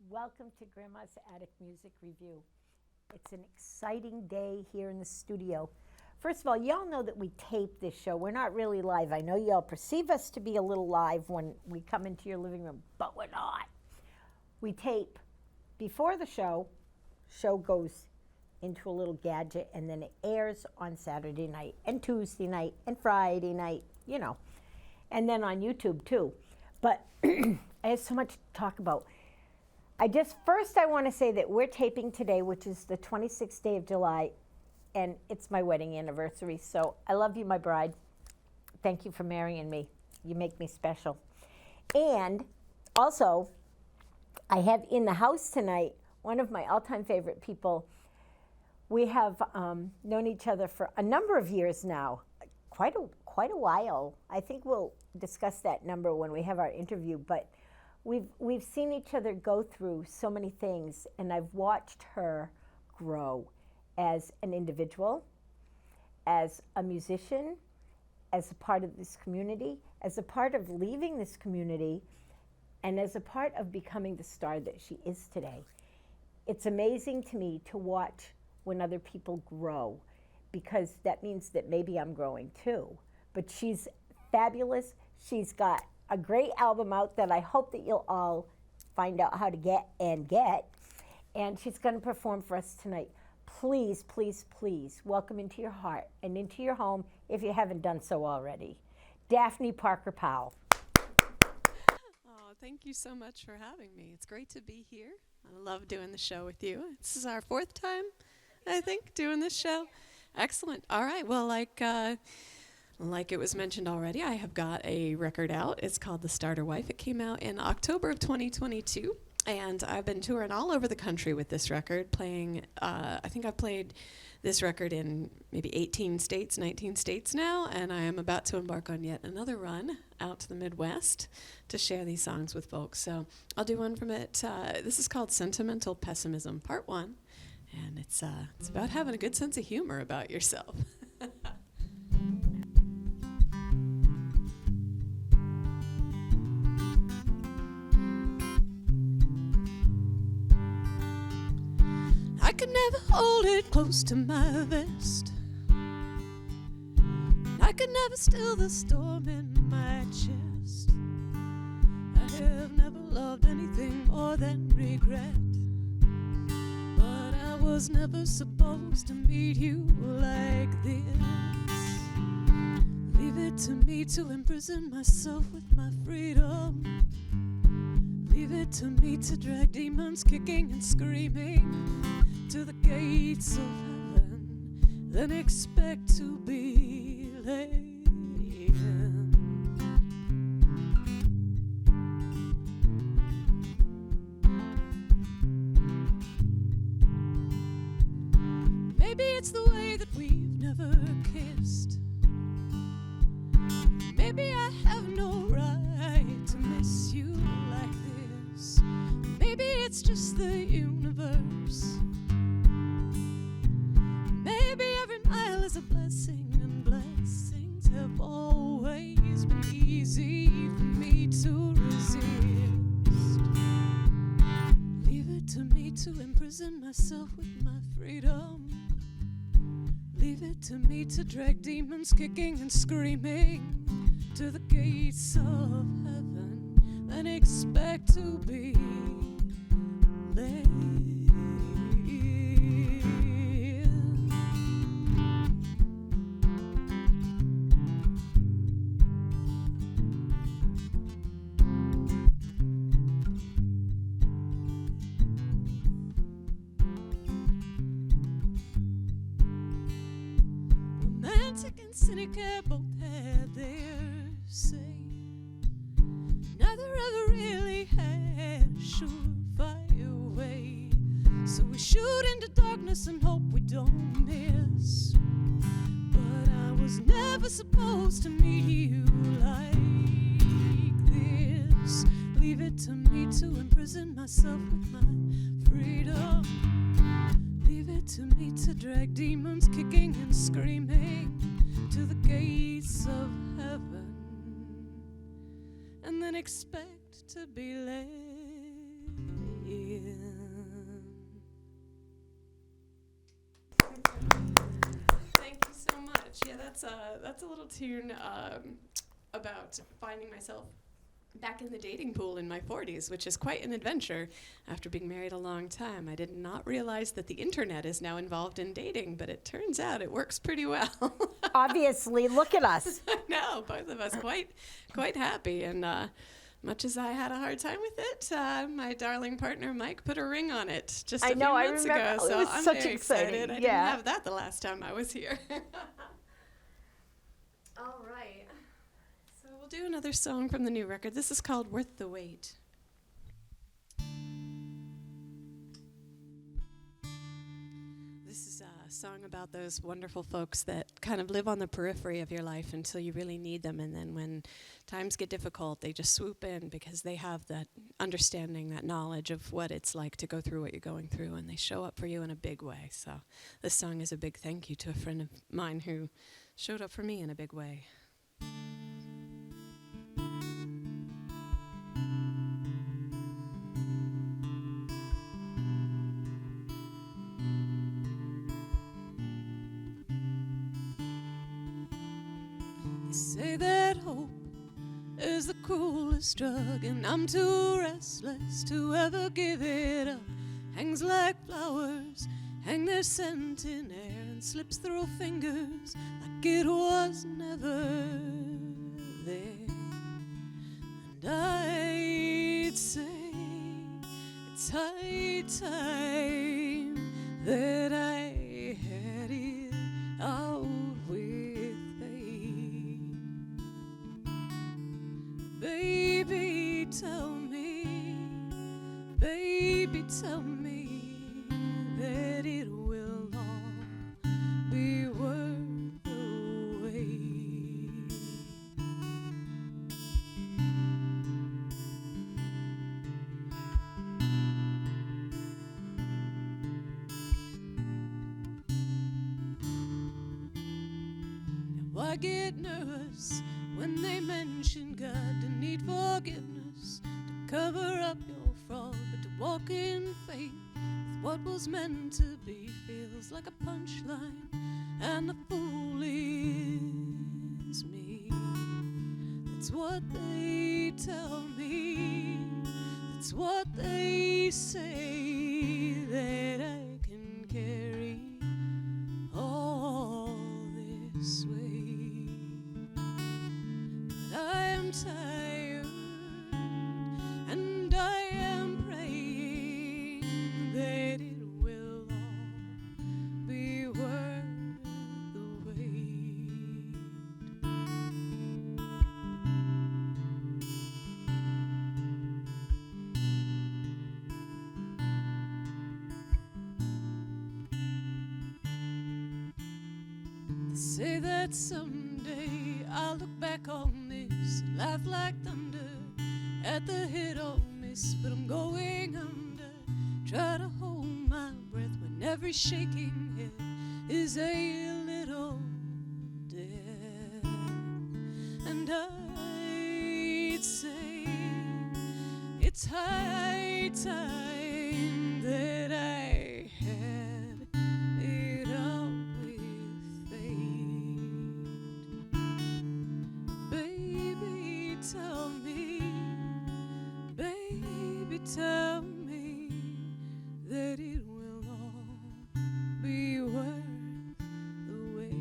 Welcome to Grandma's Attic Music Review. It's an exciting day here in the studio. First of all, y'all know that we tape this show. We're not really live. I know y'all perceive us to be a little live when we come into your living room, but we're not. We tape before the show. Show goes into a little gadget, and then it airs on Saturday night and Tuesday night and Friday night, and then on YouTube too. But I have so much to talk about. I want to say that we're taping today, which is the 26th day of July, and it's my wedding anniversary. So I love you, my bride. Thank you for marrying me. You make me special. And also, I have in the house tonight one of my all-time favorite people. We have known each other for a number of years now, quite a while. I think we'll discuss that number when we have our interview, but we've seen each other go through so many things, and I've watched her grow as an individual, as a musician, as a part of this community, as a part of leaving this community, and as a part of becoming the star that she is today. It's amazing to me to watch when other people grow, because that means that maybe I'm growing too. But she's fabulous. She's got a great album out that I hope that you'll all find out how to get. And she's going to perform for us tonight. Please, please, please welcome into your heart and into your home, if you haven't done so already, Daphne Parker Powell. Oh, thank you so much for having me. It's great to be here. I love doing the show with you. This is our fourth time, I think, doing this show. Excellent. All right. Well, like it was mentioned already, I have got a record out. It's called The Starter Wife. It came out in October of 2022, and I've been touring all over the country with this record, playing, I think I've played this record in maybe 18 states, 19 states now, and I am about to embark on yet another run out to the Midwest to share these songs with folks. So I'll do one from it. This is called Sentimental Pessimism, Part 1, and it's about having a good sense of humor about yourself. I could never hold it close to my vest. I could never still the storm in my chest. I have never loved anything more than regret. But I was never supposed to meet you like this. Leave it to me to imprison myself with my freedom. Leave it to me to drag demons kicking and screaming to the gates of heaven, then expect to be let in. Maybe it's the way that we've never kissed. Maybe I have no right to miss you like this. Maybe it's just the universe. Maybe every mile is a blessing, and blessings have always been easy for me to resist. Leave it to me to imprison myself with my freedom. Leave it to me to drag demons kicking and screaming to the gates of heaven, and expect to be let in. Romantic and cynic both had their say. Neither ever really had a surefire way. So we shoot into darkness and hope we don't miss. But I was never supposed to meet you like this. Leave it to me to imprison myself with my freedom. Leave it to me to drag demons kicking and screaming to the gates of heaven, and then expect to be let in. that's a little tune about finding myself back in the dating pool in my 40s, which is quite an adventure after being married a long time. I did not realize that the internet is now involved in dating, but it turns out it works pretty well. Obviously, look at us. I know, both of us quite happy. And much as I had a hard time with it, my darling partner Mike put a ring on it just a few months ago. So it was I'm such very exciting. excited. I didn't have that the last time I was here. All right. So we'll do another song from the new record. This is called Worth the Wait. This is a song about those wonderful folks that kind of live on the periphery of your life until you really need them, and then when times get difficult, they just swoop in because they have that understanding, that knowledge of what it's like to go through what you're going through, and they show up for you in a big way. So this song is a big thank you to a friend of mine who showed up for me in a big way. Say that hope is the cruelest drug, and I'm too restless to ever give it up. Hangs like flowers, hang their scent in air, and slips through fingers like it was never there. And I'd say it's high time that I had it out with fate. Baby, tell me that it will all be worth the wait. Now I get nervous when they mention God and need forgiveness to cover up your fraud, but to walk in faith with what was meant to be feels like a punchline, and the fool is me. That's what they tell me, that's what they say, that I can carry all this weight. But I am tired, and I am praying that it will all be worth the wait. They say that someday I'll look back on this and laugh like thunder at the hit or miss, but I'm going under. Try to hold my breath when every shaking head is a little dead. And I'd say it's high time that I had it out with fate. Baby, tell me that it will all be worth the wait.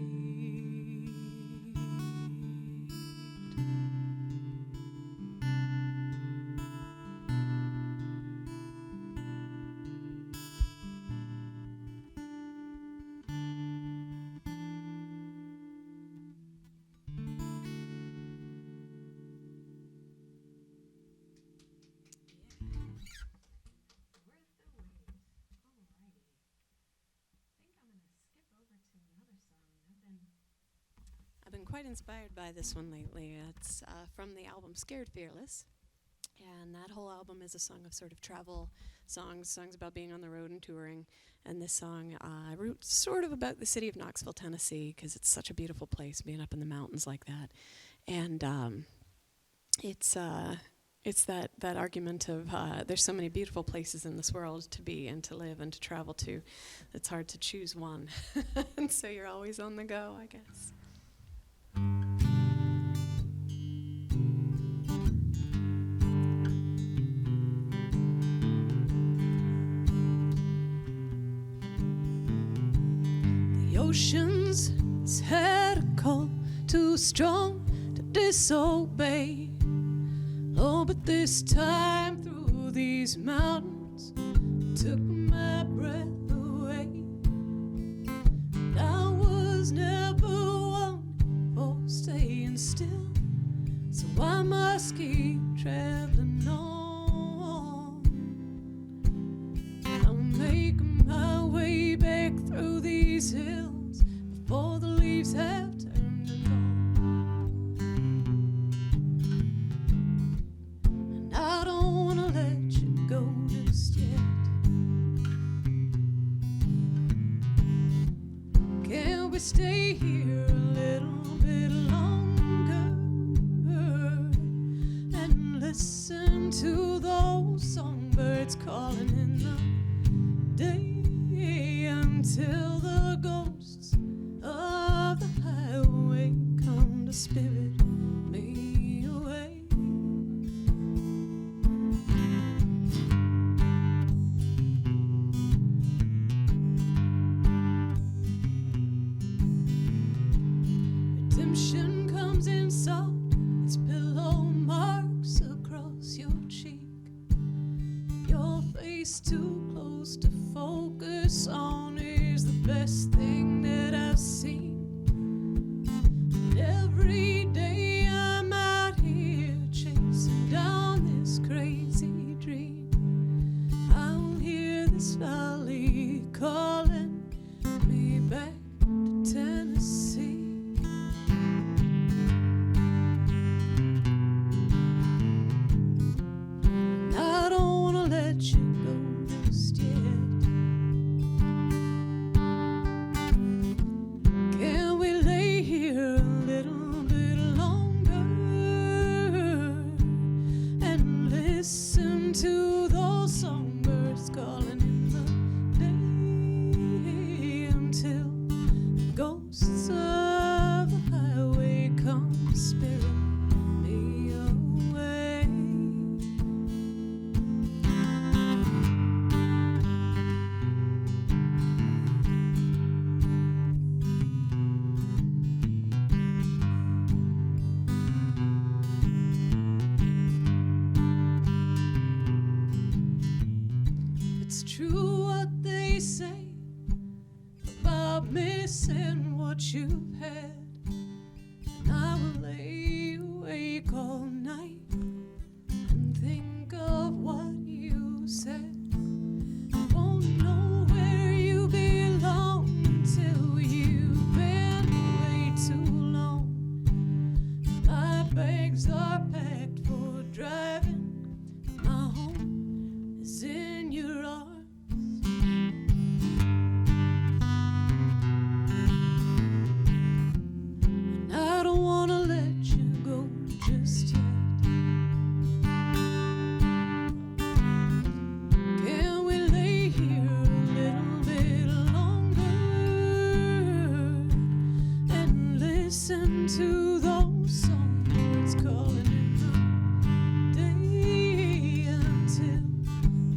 I've been quite inspired by this one lately. It's from the album Scared Fearless, and that whole album is a song of sort of travel songs about being on the road and touring. And this song I wrote sort of about the city of Knoxville, Tennessee, because it's such a beautiful place, being up in the mountains like that. And it's that argument of there's so many beautiful places in this world to be and to live and to travel to. It's hard to choose one, and so you're always on the go, I guess. Emotions, it's heretical, too strong to disobey. Oh, but this time through these mountains took my breath away. And I was never one for staying still, so I must keep traveling on. I'll make my way back through these hills before the leaves have turned and gone. And I don't wanna let you go just yet. Can we stay here a little bit longer and listen to those songbirds calling in the day until the ghosts of the highway come to spirit me away? Redemption comes in soft, its pillow marks across your cheek. Your face too close to focus on is the best thing that I've seen. And every day I'm out here chasing down this crazy dream. I'll hear this valley calling me back to Tennessee. And I don't wanna let you go just yet. Can we lay here a little bit longer and listen to those songbirds calling in the day until the ghosts of the highway come to spirit me away? It's true what they say about missing what you've had, and I will lay awake all night and think of what you said. I won't know where you belong until you've been away too long. My bags are packed for driving. My home is in your arms. And I don't wanna let you go just yet. Can we lay here a little bit longer and listen to those songbirds calling in the day until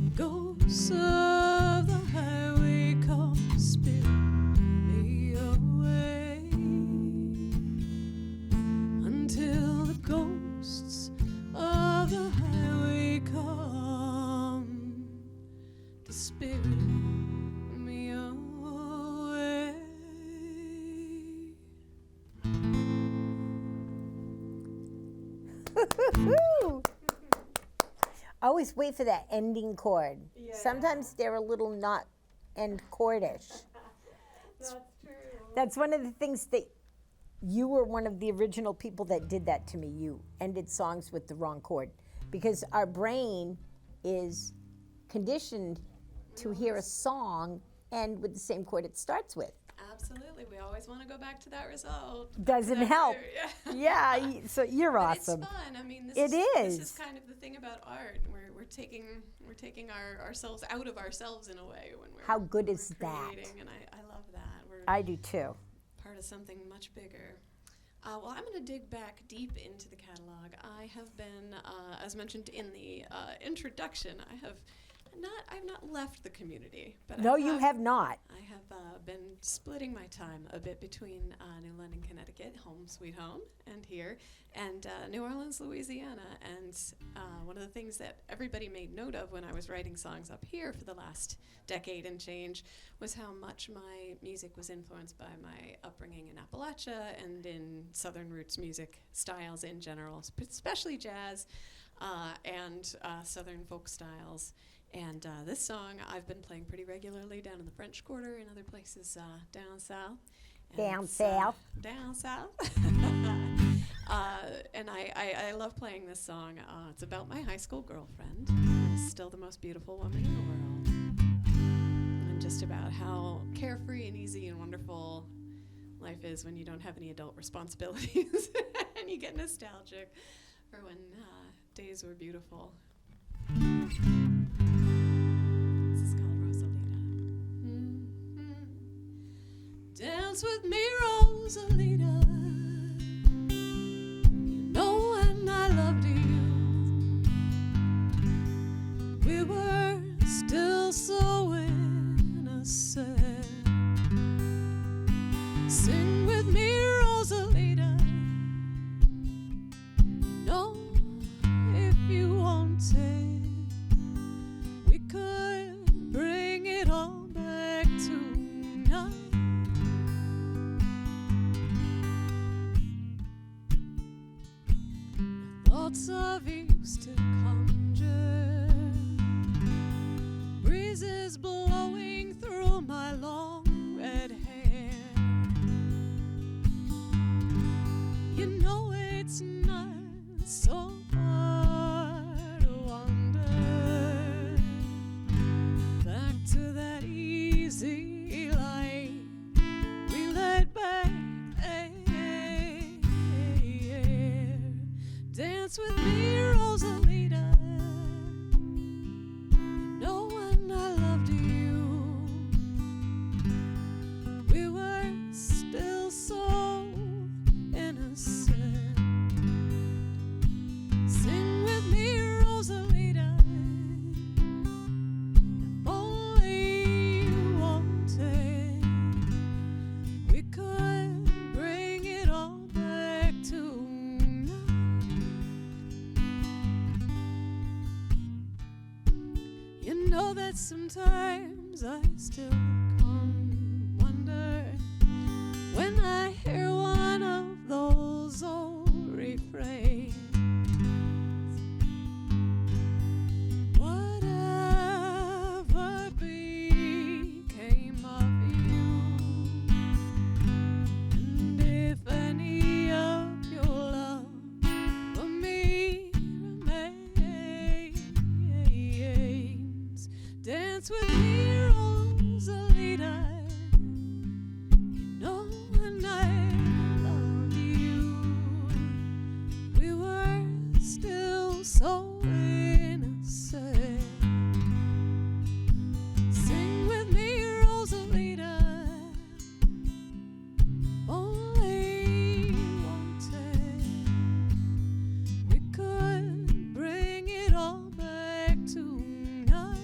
the ghosts of the highway come to spirit me away? Until the ghosts of the highway come to spirit me away. Woo-hoo-hoo. Always wait for that ending chord. Sometimes they're a little not end chordish. That's true. That's one of the things that you were one of the original people that did that to me. You ended songs with the wrong chord because our brain is conditioned to hear a song end with the same chord it starts with. Absolutely. We always want to go back to that result. Doesn't That's help. right, Yeah, so you're But awesome. it's fun. I mean, this It This is. is kind of the thing about art. We're taking ourselves out of ourselves in a way when we're How good when is we're that? creating, and I love that. We're I do too. part of something much bigger. Well, I'm going to dig back deep into the catalog. I have been, as mentioned in the introduction, I have I've not left the community, but No, you have not. I have been splitting my time a bit between New London, Connecticut, home sweet home, and here, and New Orleans, Louisiana. And one of the things that everybody made note of when I was writing songs up here for the last decade and change was how much my music was influenced by my upbringing in Appalachia and in Southern roots music styles in general, especially jazz and Southern folk styles. And this song I've been playing pretty regularly down in the French Quarter and other places down south. Down south. Down south. And I love playing this song. It's about my high school girlfriend, who's still the most beautiful woman in the world. And just about how carefree and easy and wonderful life is when you don't have any adult responsibilities and you get nostalgic for when days were beautiful. This is called Rosalita. Dance with me, Rosalita. You know when I loved you, we were still so innocent. Sing with me, Rosalita. No, if you wanted, we could bring it all back tonight. The thoughts of you still conjure, breezes blowing through my long red hair. You know it's not so hard to wander back to that easy life we led back there. Dance with me, Rosalita. You know when I loved you, we were still so innocent. Sing with me, Rosalita. If only you wanted, we could bring it all back tonight. You know that sometimes I still come wonder when I hear one of those old refrains. Whatever became of you, and if any of your love for me remains, dance with me, Rosalita. You know when I loved you, we were still so innocent. Sing with me, Rosalita. Only you wanted, we could bring it all back tonight.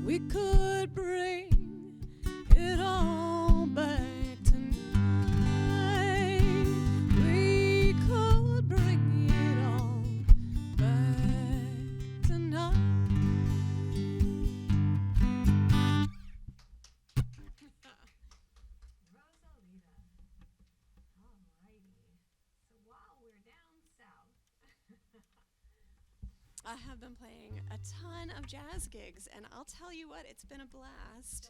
We could bring it all back tonight. We could bring it all back tonight. Rosalita. Alrighty. So while we're down south. I have been playing a ton of jazz gigs, and I'll tell you what, it's been a blast.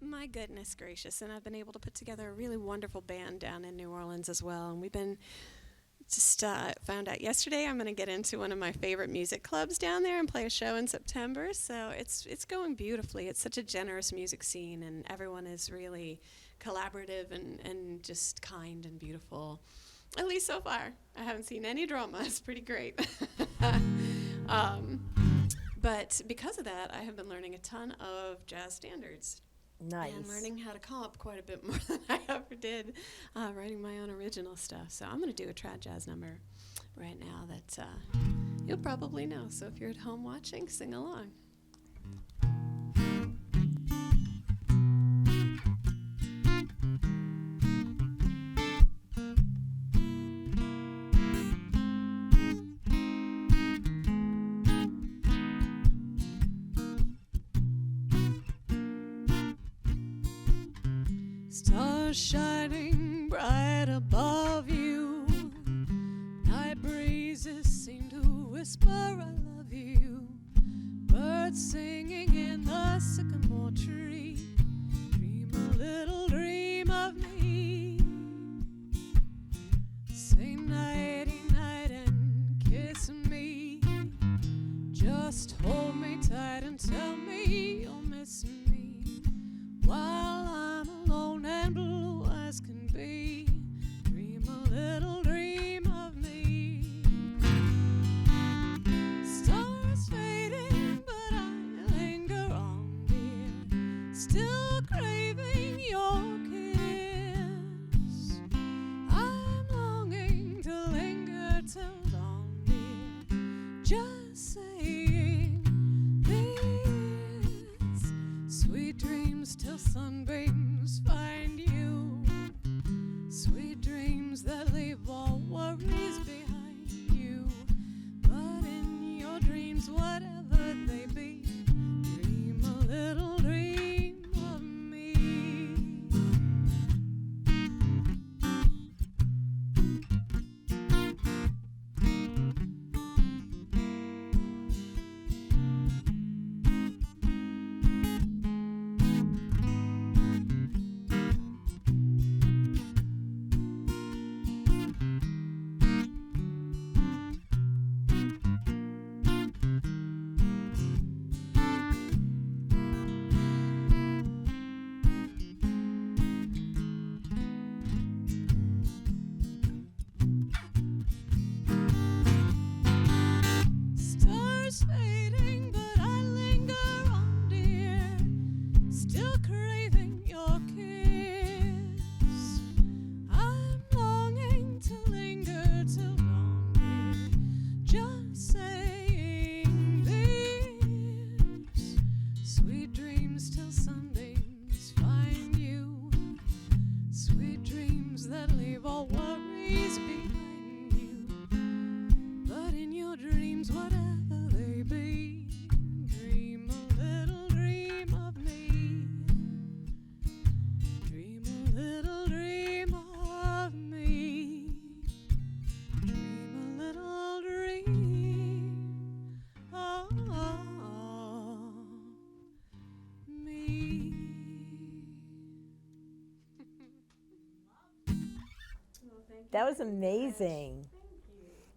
My goodness gracious, and I've been able to put together a really wonderful band down in New Orleans as well, and we've been just found out yesterday I'm going to get into one of my favorite music clubs down there and play a show in September, so it's going beautifully. It's such a generous music scene, and everyone is really collaborative and just kind and beautiful, at least so far. I haven't seen any drama. It's pretty great. But because of that, I have been learning a ton of jazz standards. Nice. And learning how to comp quite a bit more than I ever did writing my own original stuff. So I'm going to do a trad jazz number right now that you'll probably know. So if you're at home watching, sing along. Stars shining bright above you. Night breezes seem to whisper, I love you. Birds singing in the sycamore tree. Dream a little dream of me. Say nighty night and kiss me. Just hold me tight and tell me you'll miss me. While I'm alone and blue as can be, dream a little dream of me. Stars fading, but I linger on, dear, still craving your kiss. I'm longing to linger till dawn, dear, just saying this. Sweet dreams till sunbeams find you. Sweet dreams that leave all worries behind you. But in your dreams, whatever they be, dream a little dream of me. Stars fading, but I linger on, dear, still craving your kiss. I'm longing to linger till dawn, dear, just saying this. Sweet dreams till sunbeams find you. Sweet dreams that leave all worries behind you. But in your dreams, whatever they be, dream a little dream of me. Dream a little dream of me. Dream a little dream of me. That was amazing.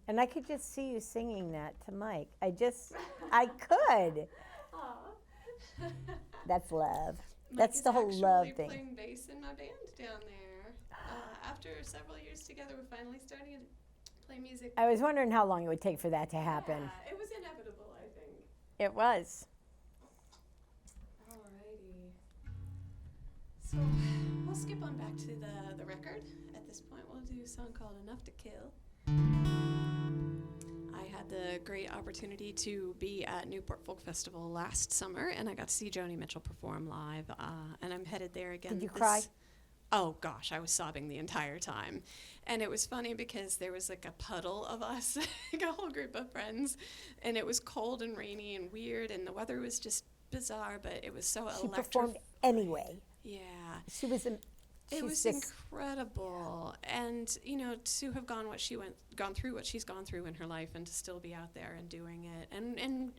And I could just see you singing that to Mike. I could. That's love. That's the whole love thing. Playing bass in my band down there. After several years together, we're finally starting to play music. I was wondering how long it would take for that to happen. Yeah, it was inevitable, I think. It was. Alrighty. So we'll skip on back to the record. At this point, we'll do a song called Enough to Kill. I had the great opportunity to be at Newport Folk Festival last summer, and I got to see Joni Mitchell perform live, and I'm headed there again. Did you cry? Oh, gosh, I was sobbing the entire time. And it was funny because there was like a puddle of us, like a whole group of friends, and it was cold and rainy and weird, and the weather was just bizarre, but it was so electric. She performed anyway. Yeah. She was It was incredible, and to have gone through what she's gone through in her life, and to still be out there and doing it, and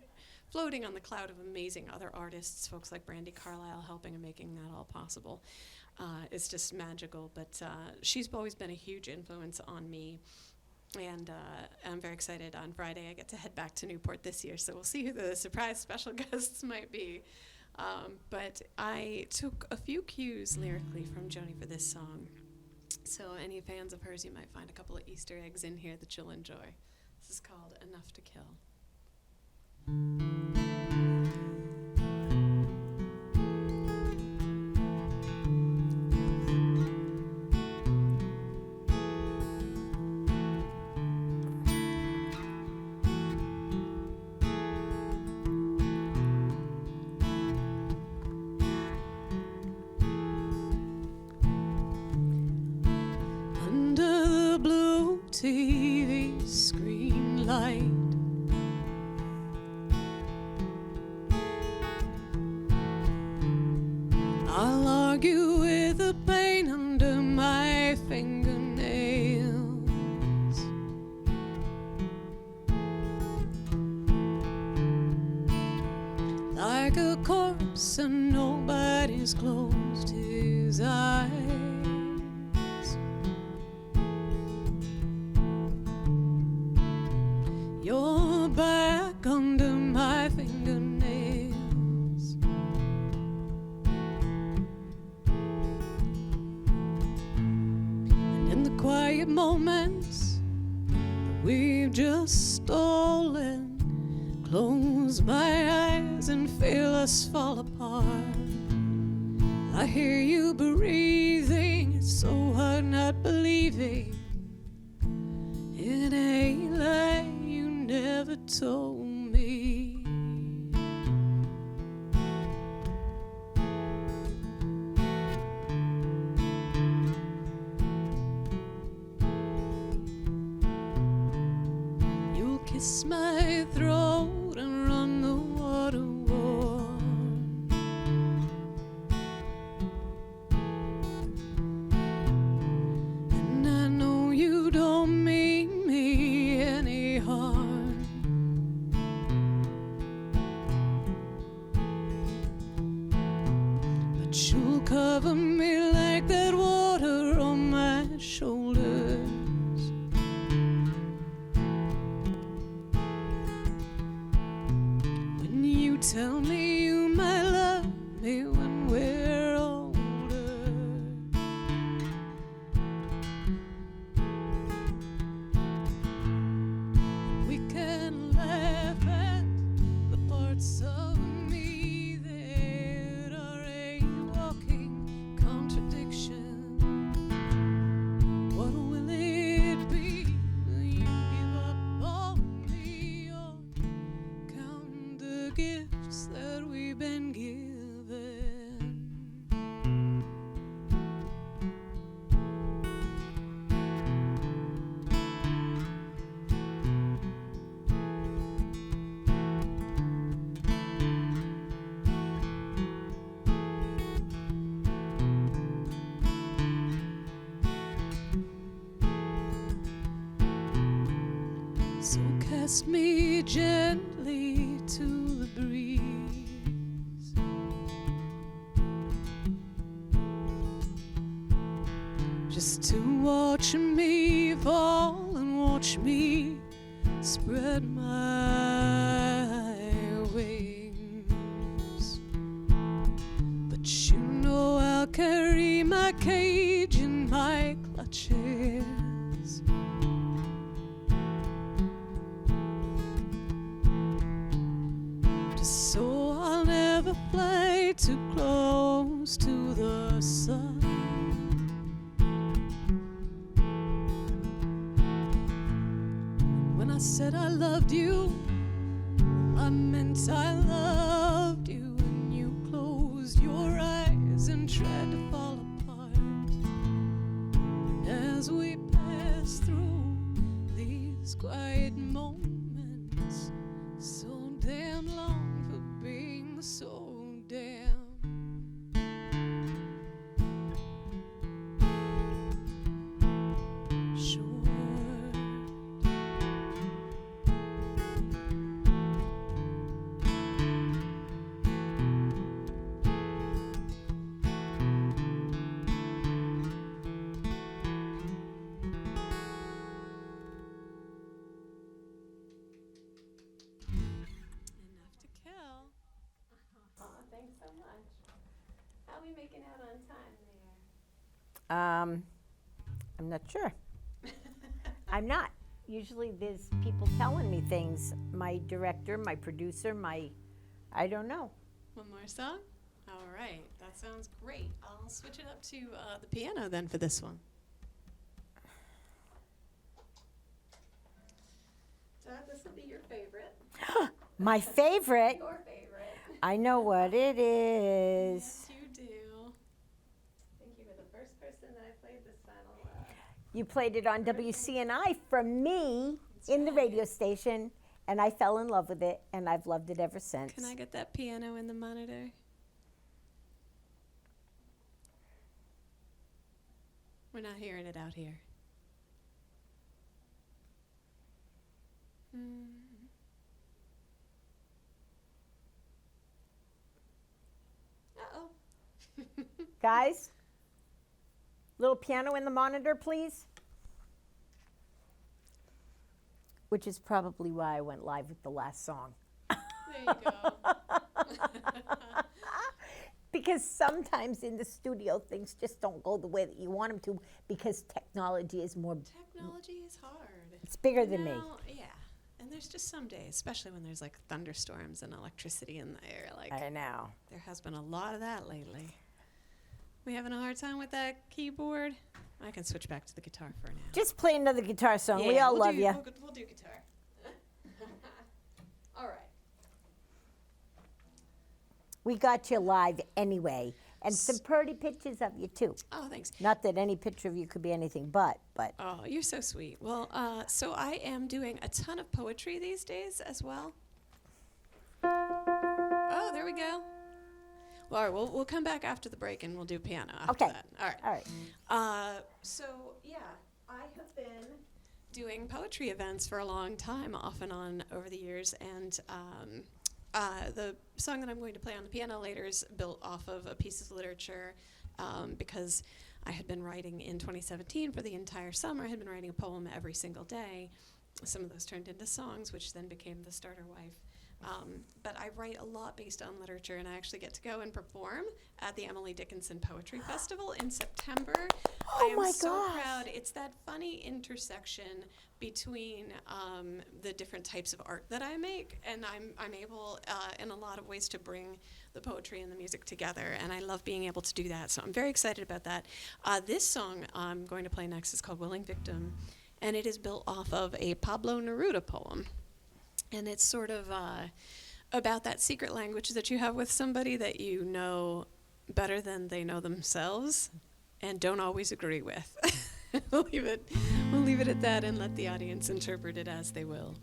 floating on the cloud of amazing other artists, folks like Brandi Carlile helping and making that all possible. It's just magical. But she's always been a huge influence on me, and I'm very excited. On Friday, I get to head back to Newport this year, so we'll see who the surprise special guests might be. But I took a few cues lyrically from Joni for this song. So any fans of hers, you might find a couple of Easter eggs in here that you'll enjoy. This is called Enough to Kill. TV screen light. I'll argue with the pain under my fingernails. Like a corpse and nobody's closed his eyes. You're back under my fingernails. And in the quiet moments that we've just stolen, close my eyes and feel us fall apart. I hear you breathing, it's so hard not believing in a lie you never told me. You'll kiss my throat and run the water warm. And I know you don't mean me any harm. But you'll cover me like that water on my shoulders. When you tell me you might love me when we're older. We can laugh at the parts of me that are a walking contradiction. What will it be when you give up on me or count the gifts that we've been given? So cast me gently to the breeze. Just to watch me fall and watch me spread my wings. But you know I'll carry my cage in my clutches. Just so I'll never fly too close to the sun. When I said I loved you, I meant I loved you. And you closed your eyes and tried to fall apart. And as we pass through these quiet moments, so damn long for being so damn short. Enough to kill. Oh, thanks so much. How are we making out on time there? I'm not sure. I'm not. Usually there's people telling me things. My director, my producer, I don't know. One more song? All right, that sounds great. I'll switch it up to the piano then for this one. This will be your favorite. My favorite. Your favorite. I know what it is. Yes, you do. I think you were the first person that I played this final. You played it on WCNI for me in the radio station, and I fell in love with it, and I've loved it ever since. Can I get that piano in the monitor? We're not hearing it out here. Uh-oh. Guys, little piano in the monitor, please. Which is probably why I went live with the last song. There you go. Because sometimes in the studio, things just don't go the way that you want them to because technology is more... Technology is hard. It's bigger than me. Yeah. And there's just some days, especially when there's like thunderstorms and electricity in the air. Like I know. There has been a lot of that lately. We having a hard time with that keyboard? I can switch back to the guitar for now. Just play another guitar song. Yeah, we all love you. We'll do guitar. All right. We got you live anyway. And some pretty pictures of you, too. Oh, thanks. Not that any picture of you could be anything but. Oh, you're so sweet. Well, so I am doing a ton of poetry these days as well. Oh, there we go. Well, all right, we'll come back after the break and we'll do piano after that. All right. All right. So, yeah, I have been doing poetry events for a long time, off and on over the years, and the song that I'm going to play on the piano later is built off of a piece of literature because I had been writing in 2017 for the entire summer. I had been writing a poem every single day. Some of those turned into songs, which then became The Starter Wife. But I write a lot based on literature, and I actually get to go and perform at the Emily Dickinson Poetry Festival in September. Oh, I my am so gosh. proud. It's that funny intersection between the different types of art that I make, and I'm able, in a lot of ways, to bring the poetry and the music together, and I love being able to do that, so I'm very excited about that. This song I'm going to play next is called Willing Victim, and it is built off of a Pablo Neruda poem. And it's sort of about that secret language that you have with somebody that you know better than they know themselves and don't always agree with. We'll leave it at that and let the audience interpret it as they will.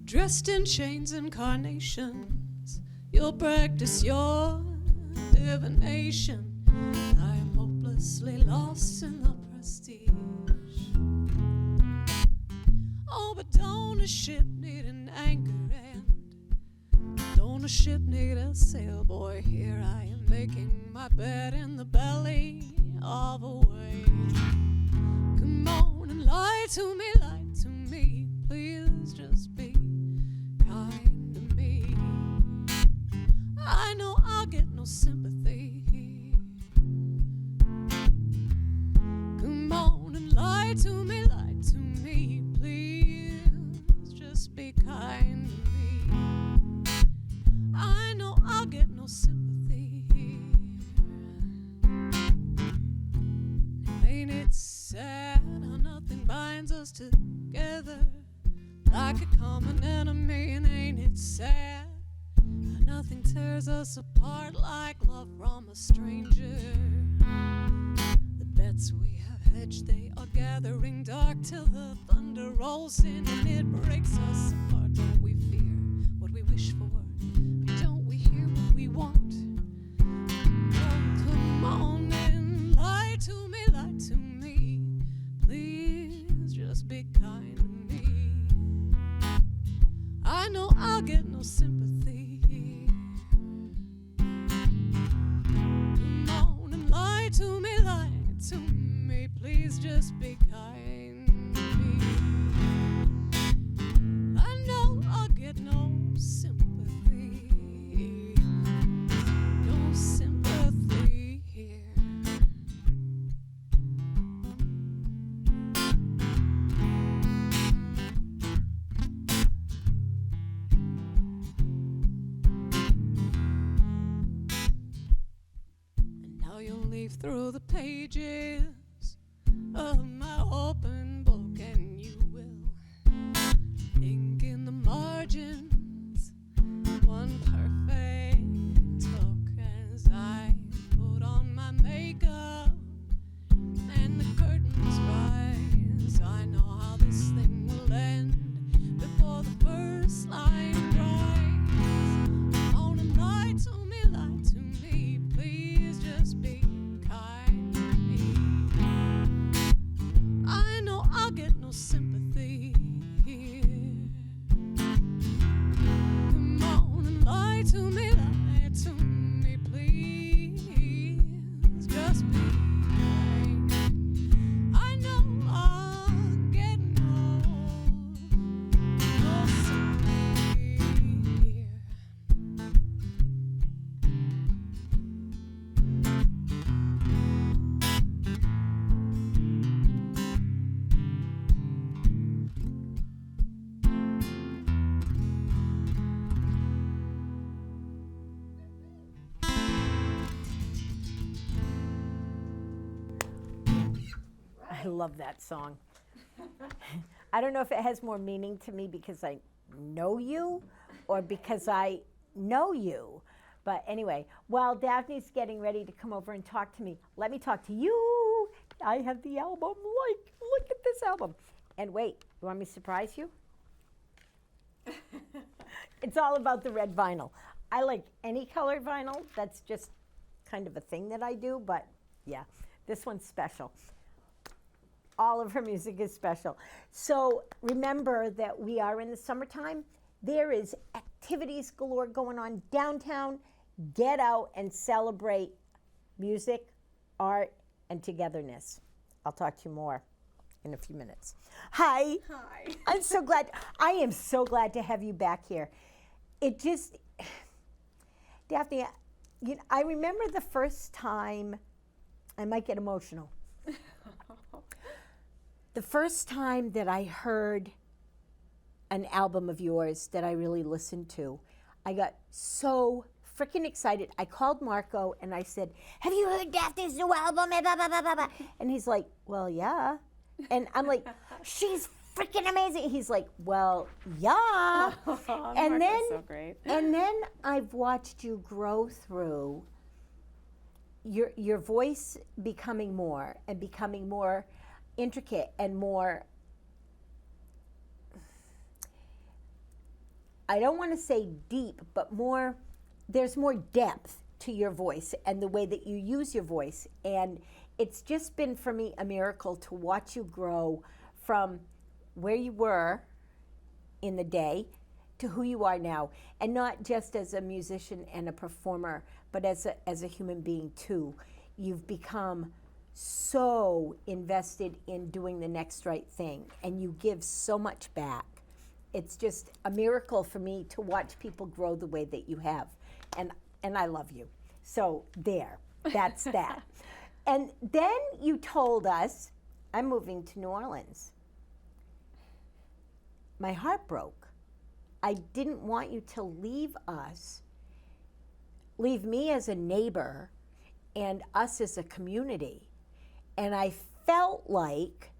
Dressed in chains and carnations, you'll practice your divination. I am hopelessly lost in the prestige. Oh, but don't a ship need an anchor, and don't a ship need a sail, boy? Here I am making my bed in the belly of a wave. Come on and lie to me, please just be kind to me. I know I'll get no sympathy. Come on and lie to me, please just be kind to me. I know I'll get no sympathy. Now ain't it sad how nothing binds us together like a common enemy? And ain't it sad how nothing tears us apart like love from a stranger? The bets we have hedged, they are gathering dark till the thunder rolls in and it breaks us apart. Don't we fear what we wish for? But don't we hear what we want? Oh, come on and lie to me, please just be kind to me. I know I'll get no sympathy. Come on and lie to me, please just be kind to me. I know I'll get no sympathy, no sympathy here. And now you'll leaf through the pages of my open book, and you will ink in the margins one perfect I love that song. I don't know if it has more meaning to me because I know you or because I know you. But anyway, while Daphne's getting ready to come over and talk to me, let me talk to you. I have the album. Look at this album. And wait, you want me to surprise you? It's all about the red vinyl. I like any colored vinyl. That's just kind of a thing that I do, but yeah, this one's special. All of her music is special. So remember that we are in the summertime. There is activities galore going on downtown. Get out and celebrate music, art, and togetherness. I'll talk to you more in a few minutes. Hi. Hi. I am so glad to have you back here. Daphne, I remember the first time, I might get emotional. The first time that I heard an album of yours that I really listened to, I got so freaking excited. I called Marco and I said, "Have you heard Daphne's new album?" And he's like, "Well, yeah." And I'm like, "She's freaking amazing." He's like, "Well, yeah." And then, so great. And then I've watched you grow through your voice becoming more intricate and more, I don't want to say deep, but more, there's more depth to your voice and the way that you use your voice. And it's just been for me a miracle to watch you grow from where you were in the day to who you are now, and not just as a musician and a performer, but as a human being too. You've become so invested in doing the next right thing, and you give so much back. It's just a miracle for me to watch people grow the way that you have, and I love you. So that's that. And then you told us, I'm moving to New Orleans. My heart broke. I didn't want you to leave me as a neighbor and us as a community. And I felt like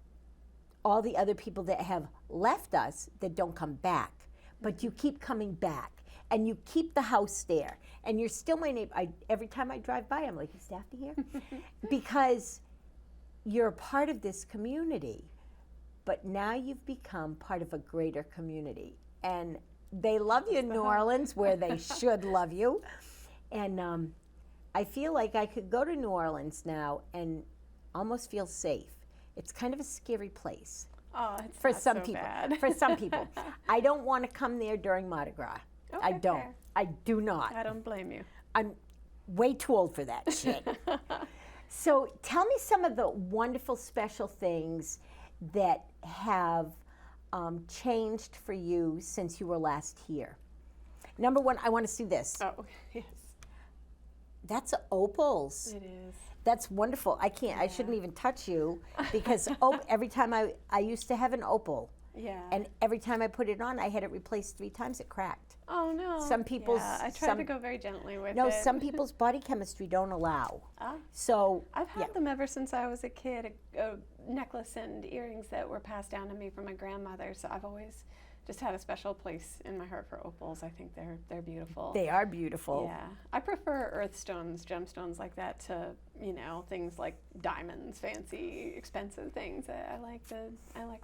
all the other people that have left us that don't come back, but you keep coming back and you keep the house there and you're still my neighbor. Every time I drive by, I'm like, "Is Daphne here?" Because you're a part of this community, but now you've become part of a greater community. And they love you in New Orleans, where they should love you. And I feel like I could go to New Orleans now and almost feel safe. It's kind of a scary place. Oh, it's for not some so people. bad. For some people. I don't want to come there during Mardi Gras. Okay, I don't. fair. I do not. I don't blame you. I'm way too old for that shit. So tell me some of the wonderful special things that have changed for you since you were last here. Number one, I want to see this. Oh, yes. That's opals. It is. That's wonderful. I shouldn't even touch you because every time I used to have an opal. Yeah. And every time I put it on, I had it replaced 3 times. It cracked. Oh, no. Some people's... Yeah, I tried to go very gently with it. No, some people's body chemistry don't allow. Ah. So... I've had them ever since I was a kid, a necklace and earrings that were passed down to me from my grandmother. So I've always just had a special place in my heart for opals. I think they're beautiful. They are beautiful. Yeah. I prefer earth stones, gemstones like that to, things like diamonds, fancy, expensive things. I like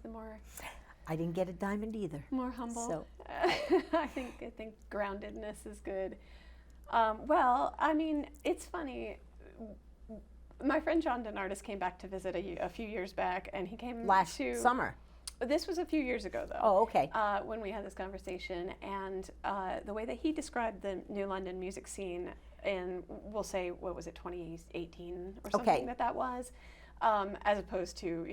the more... I didn't get a diamond either. More humble. So. I think groundedness is good. Well, I mean, it's funny. My friend John Denardis came back to visit a few years back, and he came last summer. This was a few years ago, though. Oh, okay. When we had this conversation, and the way that he described the New London music scene in, we'll say, what was it, 2018 or something that was, as opposed to,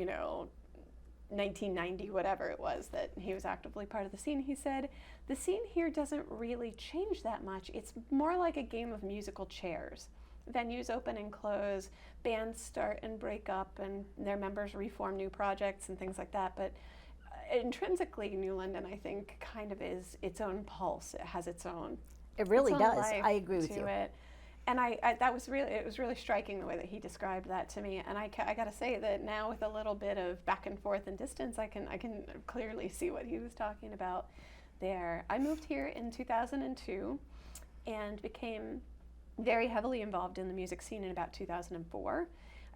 1990, whatever it was that he was actively part of the scene. He said, the scene here doesn't really change that much. It's more like a game of musical chairs. Venues open and close, bands start and break up, and their members reform new projects and things like that. But intrinsically, New London, I think, kind of is its own pulse. It has its own. It really its own does. life I agree with to you. It. And that was really, it was really striking the way that he described that to me. And I got to say that now with a little bit of back and forth and distance, I can clearly see what he was talking about there. I moved here in 2002 and became very heavily involved in the music scene in about 2004.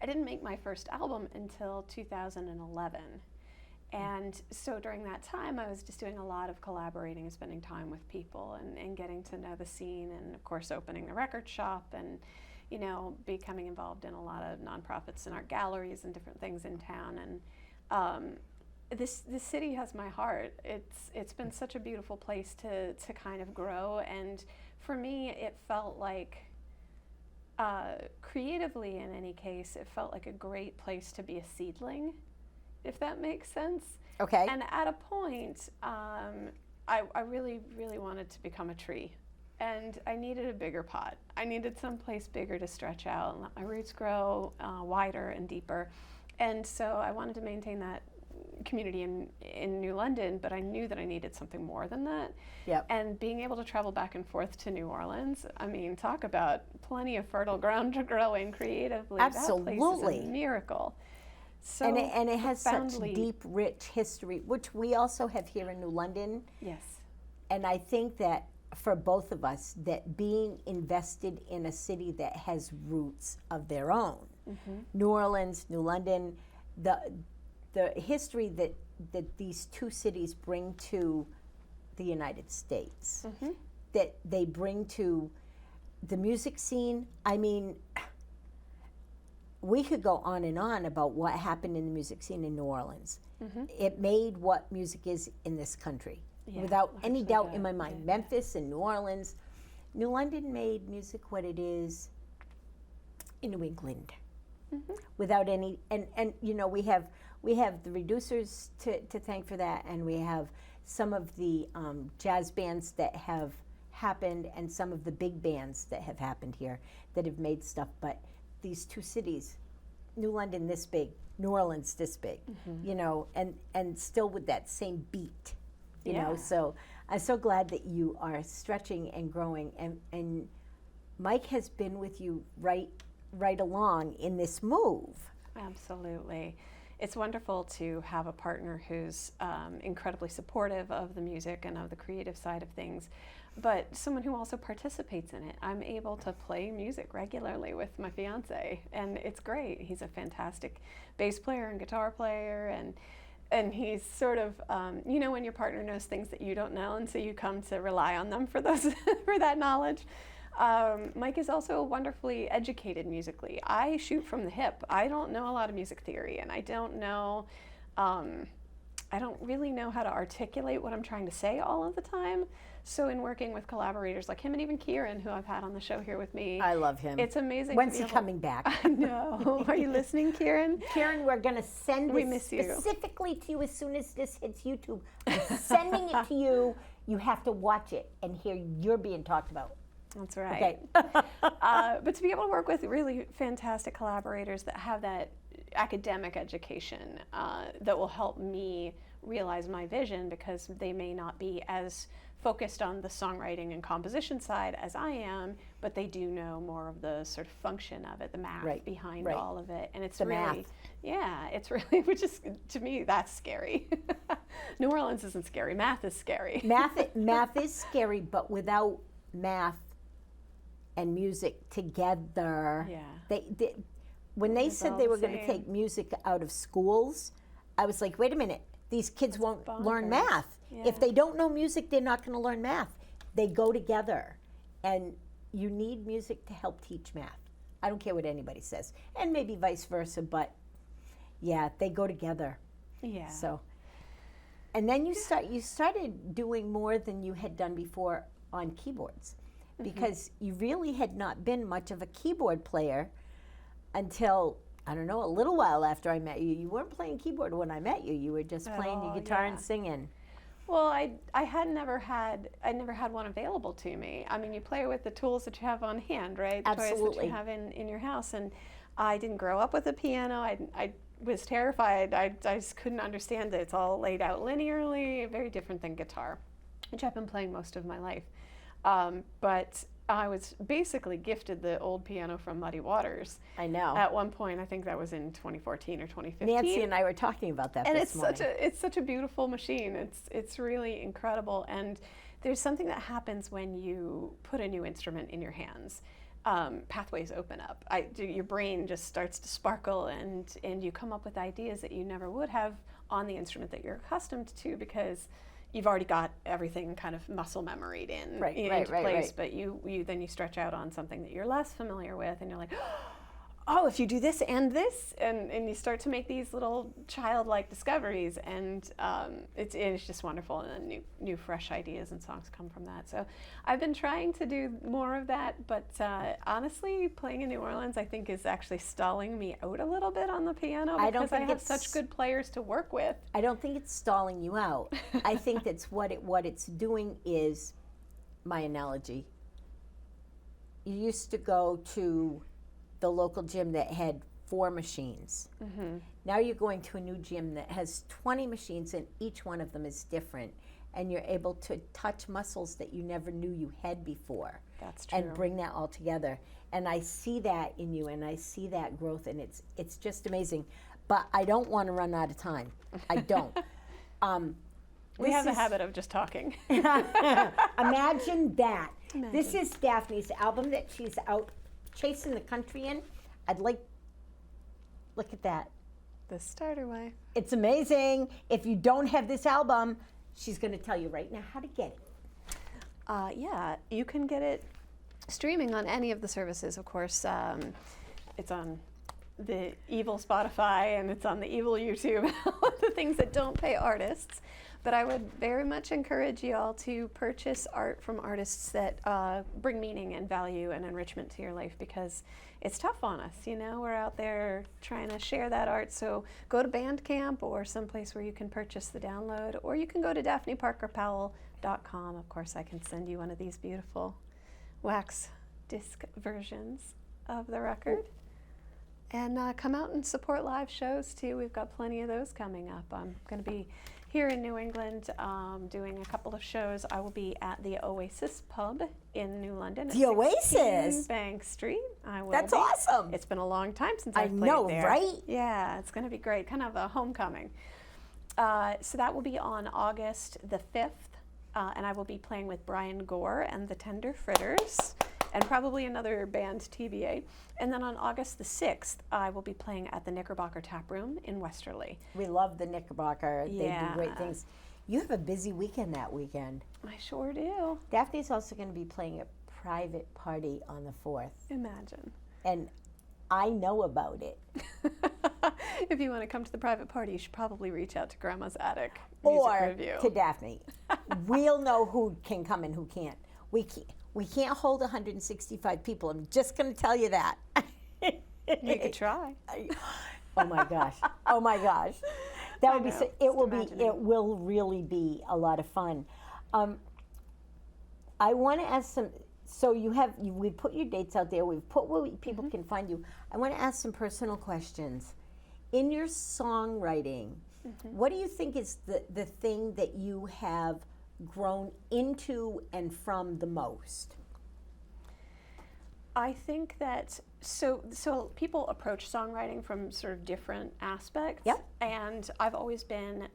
I didn't make my first album until 2011. And so during that time, I was just doing a lot of collaborating and spending time with people and getting to know the scene, and of course opening the record shop and, you know, becoming involved in a lot of nonprofits and art galleries and different things in town. And this city has my heart. It's been such a beautiful place to kind of grow, and for me it felt like, creatively in any case, it felt like a great place to be a seedling, if that makes sense. Okay. And at a point, I really, really wanted to become a tree. And I needed a bigger pot. I needed someplace bigger to stretch out and let my roots grow wider and deeper. And so I wanted to maintain that community in New London, but I knew that I needed something more than that. Yep. And being able to travel back and forth to New Orleans, I mean, talk about plenty of fertile ground to grow in creatively. Absolutely. That place is a miracle. So and it has such profoundly- deep, rich history, which we also have here in New London. Yes. And I think that for both of us, that being invested in a city that has roots of their own, New Orleans, New London, the history that these two cities bring to the United States, that they bring to the music scene. I mean, we could go on and on about what happened in the music scene in New Orleans. It made what music is in this country, without any doubt in my mind. Memphis and New Orleans. New London made music what it is in New England, without any. And you know, we have the reducers to thank for that, and we have some of the jazz bands that have happened, and some of the big bands that have happened here that have made stuff. But these two cities, New London this big, New Orleans this big, you know, and still with that same beat, you know. So I'm so glad that you are stretching and growing, and Mike has been with you right along in this move. Absolutely. It's wonderful to have a partner who's incredibly supportive of the music and of the creative side of things, but someone who also participates in it. I'm able to play music regularly with my fiance, and it's great. He's a fantastic bass player and guitar player, and he's sort of, you know, when your partner knows things that you don't know, and so you come to rely on them for those for that knowledge. Mike is also wonderfully educated musically. I shoot from the hip. I don't know a lot of music theory, and I don't really know how to articulate what I'm trying to say all of the time. So in working with collaborators like him, and even Kieran, who I've had on the show here with me, I love him. it's amazing. When's he coming back? I know. Are you listening, Kieran? Kieran, we're going to send We this miss you. specifically to you as soon as this hits YouTube. I'm sending it to you. You have to watch it and hear you're being talked about. That's right. Okay. But to be able to work with really fantastic collaborators that have that academic education that will help me realize my vision, because they may not be as focused on the songwriting and composition side as I am, but they do know more of the sort of function of it, the math behind all of it. And it's the really, math. Yeah, it's really, which is, to me, that's scary. New Orleans isn't scary. Math is scary. Math is scary, but without math and music together. When they said they were going to take music out of schools, I was like, wait a minute, these kids won't learn math. If they don't know music, they're not going to learn math. They go together, and you need music to help teach math. I don't care what anybody says, and maybe vice versa, but yeah, they go together. Yeah. So, and then you started doing more than you had done before on keyboards, because you really had not been much of a keyboard player until, I don't know, a little while after I met you. You weren't playing keyboard when I met you. You were just playing your guitar and singing. Well, I never had one available to me. I mean, you play with the tools that you have on hand, right? The toys that you have in your house. And I didn't grow up with a piano. I was terrified. I just couldn't understand that it's all laid out linearly, very different than guitar, which I've been playing most of my life. But I was basically gifted the old piano from Muddy Waters. I know. At one point, I think that was in 2014 or 2015. Nancy and I were talking about that And this morning. it's such a beautiful machine. It's really incredible. And there's something that happens when you put a new instrument in your hands. Pathways open up. Your brain just starts to sparkle, and you come up with ideas that you never would have on the instrument that you're accustomed to, because you've already got everything kind of muscle memoried in into place. But you then you stretch out on something that you're less familiar with, and you're like, oh, if you do this and this, and you start to make these little childlike discoveries, and it's just wonderful, and new fresh ideas and songs come from that. So I've been trying to do more of that, but honestly, playing in New Orleans, I think, is actually stalling me out a little bit on the piano, because I have such good players to work with. I don't think it's stalling you out. I think that's what it's doing is, my analogy, you used to go to the local gym that had 4 machines. Mm-hmm. Now you're going to a new gym that has 20 machines, and each one of them is different, and you're able to touch muscles that you never knew you had before. That's true. And bring that all together. And I see that in you, and I see that growth, and it's just amazing. But I don't want to run out of time. I don't. We have a habit of just talking. Imagine that. Imagine. This is Daphne's album that she's out chasing the country in. Look at that. The Starter Wife. It's amazing. If you don't have this album, she's going to tell you right now how to get it. Yeah, you can get it streaming on any of the services, of course. It's on the evil Spotify, and it's on the evil YouTube, the things that don't pay artists. But I would very much encourage you all to purchase art from artists that bring meaning and value and enrichment to your life, because it's tough on us, We're out there trying to share that art. So go to Bandcamp or someplace where you can purchase the download, or you can go to daphneparkerpowell.com. Of course, I can send you one of these beautiful wax disc versions of the record. And come out and support live shows, too. We've got plenty of those coming up. I'm going to be here in New England doing a couple of shows. I will be at the Oasis Pub in New London. The Oasis? Bank Street. I will That's be. awesome. It's been a long time since I've played know, there. right? Yeah, it's going to be great. Kind of a homecoming. So that will be on August the 5th. And I will be playing with Brian Gore and the Tender Fritters, and probably another band, TBA. And then on August the 6th, I will be playing at the Knickerbocker Tap Room in Westerly. We love the Knickerbocker. They Yeah. do great things. You have a busy weekend that weekend. I sure do. Daphne's also going to be playing a private party on the 4th. Imagine. And I know about it. If you want to come to the private party, you should probably reach out to Grandma's Attic Music Or Review. to Daphne. We'll know who can come and who can't. We can't hold 165 people. I'm just going to tell you that. You could try. Oh my gosh. Oh my gosh. That would be know. so, Just it will really be a lot of fun. I want to ask some, so we put your dates out there, we've put where people can find you. I want to ask some personal questions. In your songwriting, what do you think is the thing that you have grown into and from the most? I think that so people approach songwriting from sort of different aspects. Yep. And I've always been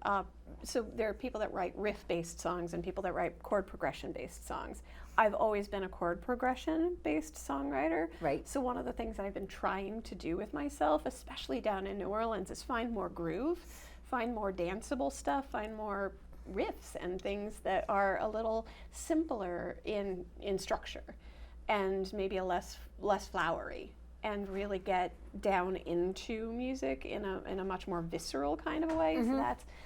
so there are people that write riff-based songs and people that write chord progression-based songs. I've always been a chord progression-based songwriter. Right. So one of the things that I've been trying to do with myself, especially down in New Orleans, is find more groove, find more danceable stuff, find more riffs and things that are a little simpler in structure, and maybe a less flowery, and really get down into music in a much more visceral kind of a way. So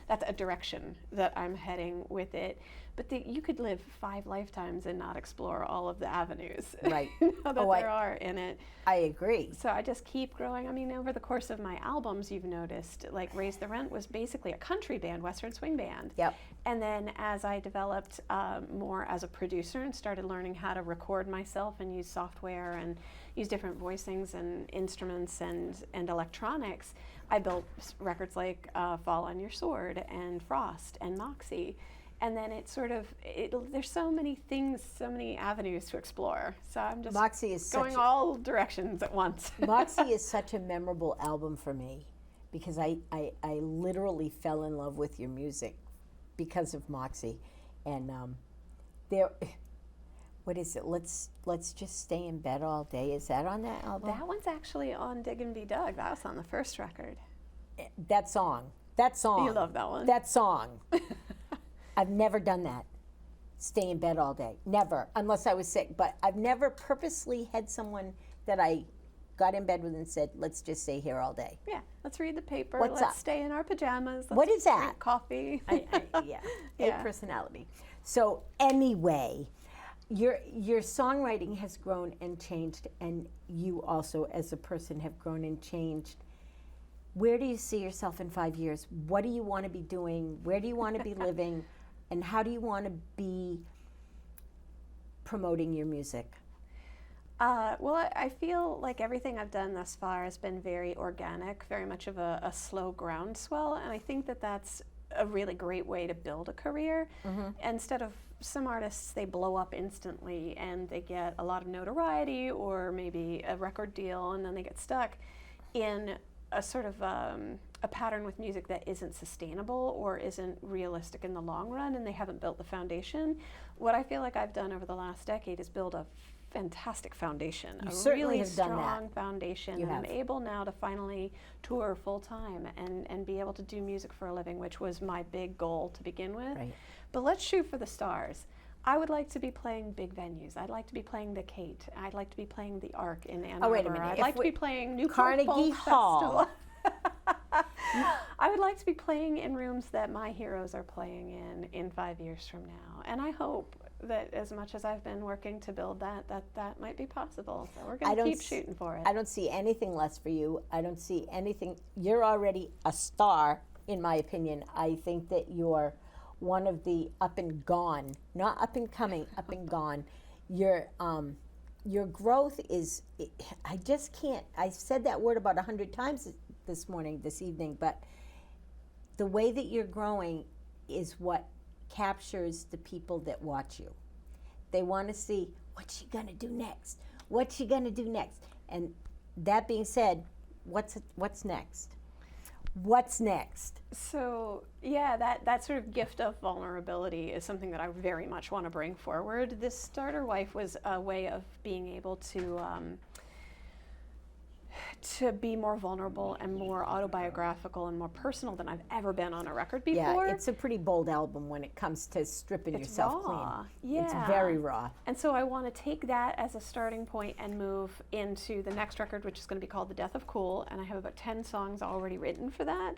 that's a direction that I'm heading with it. But you could live 5 lifetimes and not explore all of the avenues Right. that there are in it. I agree. So I just keep growing. I mean, over the course of my albums, you've noticed, like Raise the Rent was basically a country band, Western swing band. Yep. And then as I developed more as a producer and started learning how to record myself and use software and use different voicings and instruments and electronics, I built records like Fall on Your Sword and Frost and Moxie. And then it sort of, there's so many things, so many avenues to explore. So I'm just Moxie is going all directions at once. Moxie is such a memorable album for me because I literally fell in love with your music because of Moxie. And there, what is it? Let's just stay in bed all day. Is that on that album? That one's actually on Dig and Be Dug. That was on the first record. That song. You love that one. That song. I've never done that. Stay in bed all day. Never, unless I was sick. But I've never purposely had someone that I got in bed with and said, let's just stay here all day. Yeah, let's read the paper. What's let's up? stay in our pajamas. Let's What is that? drink coffee. Yeah, Yeah. A personality. So anyway, your songwriting has grown and changed, and you also as a person have grown and changed. Where do you see yourself in 5 years? What do you want to be doing? Where do you want to be living? And how do you want to be promoting your music? Well, I feel like everything I've done thus far has been very organic, very much of a slow groundswell, and I think that that's a really great way to build a career. Instead of some artists, they blow up instantly and they get a lot of notoriety or maybe a record deal, and then they get stuck in a sort of a pattern with music that isn't sustainable or isn't realistic in the long run, and they haven't built the foundation. What I feel like I've done over the last decade is build a fantastic foundation, a really strong foundation, and I'm able now to finally tour full time and be able to do music for a living, which was my big goal to begin with. Right. But let's shoot for the stars. I would like to be playing big venues. I'd like to be playing the Kate. I'd like to be playing the Arc in Ann Arbor. Oh, wait a minute. I'd like to be playing Newport Carnegie Folk Hall. Festival. I would like to be playing in rooms that my heroes are playing in 5 years from now. And I hope that as much as I've been working to build that might be possible. So we're going to keep shooting for it. I don't see anything less for you. I don't see anything. You're already a star, in my opinion. I think that you're one of the up and gone, not up and coming, up and gone. Your growth is, I just can't, I've said that word about 100 times this evening, but the way that you're growing is what captures the people that watch you. They want to see, what's she gonna do next? What's she gonna do next? And that being said, what's next? What's next? So yeah, that sort of gift of vulnerability is something that I very much want to bring forward. This Starter Wife was a way of being able to be more vulnerable and more autobiographical and more personal than I've ever been on a record before. Yeah, it's a pretty bold album when it comes to stripping yourself raw. clean. Yeah. It's very raw. And so I want to take that as a starting point and move into the next record, which is going to be called The Death of Cool, and I have about 10 songs already written for that.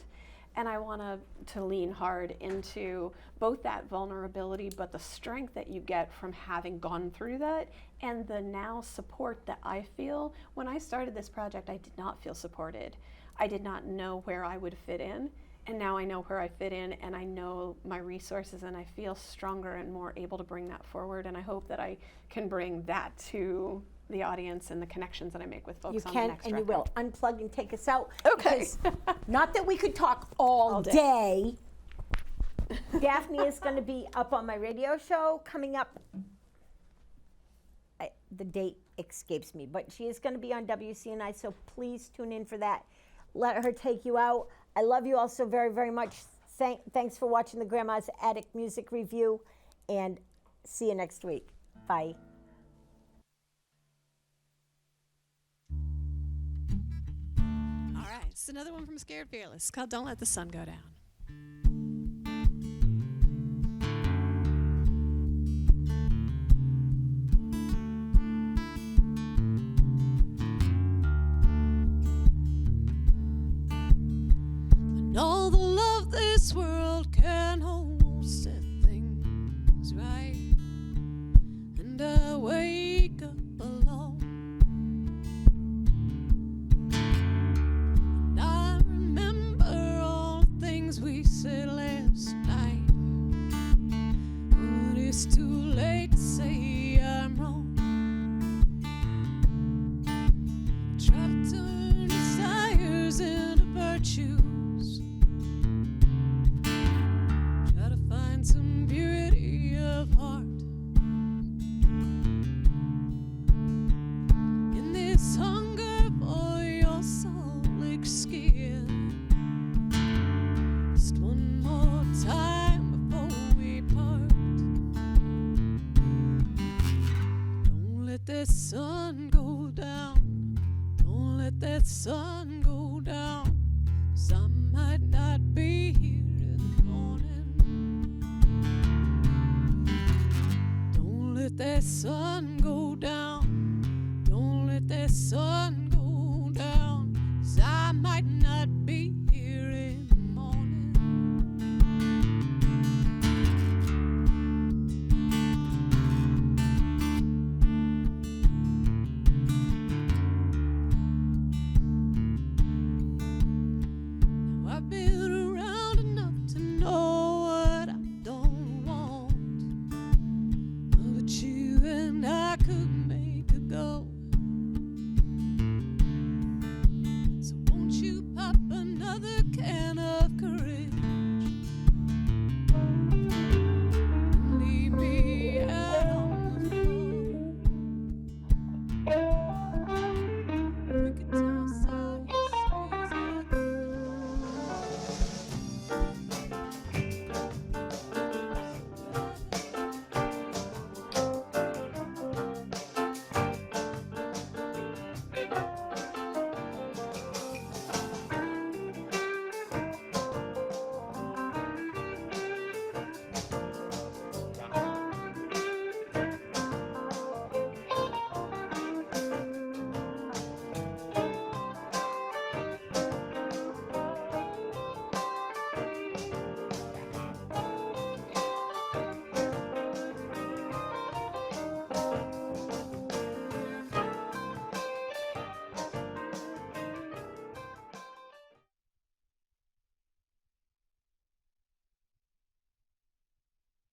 And I want to lean hard into both that vulnerability, but the strength that you get from having gone through that, and the now support that I feel. When I started this project, I did not feel supported. I did not know where I would fit in, and now I know where I fit in, and I know my resources, and I feel stronger and more able to bring that forward. And I hope that I can bring that to the audience and the connections that I make with folks on the next record. You can, and you will. Unplug and take us out. Okay. Not that we could talk all day. Daphne is going to be up on my radio show coming up. The date escapes me, but she is going to be on WCNI, so please tune in for that. Let her take you out. I love you all so very, very much. Thanks for watching the Grandma's Attic Music Review, and see you next week. Bye. It's another one from Scared Fearless. It's called Don't Let the Sun Go Down. And all the love this world can hold won't set things right. And I wake up alone. We said last night, but it's too late to say I'm wrong. Try to turn desires into virtues. Try to find some beauty that sun go down. Don't let that sun go down. 'Cause I might not be here in the morning. Don't let that sun go down. Don't let that sun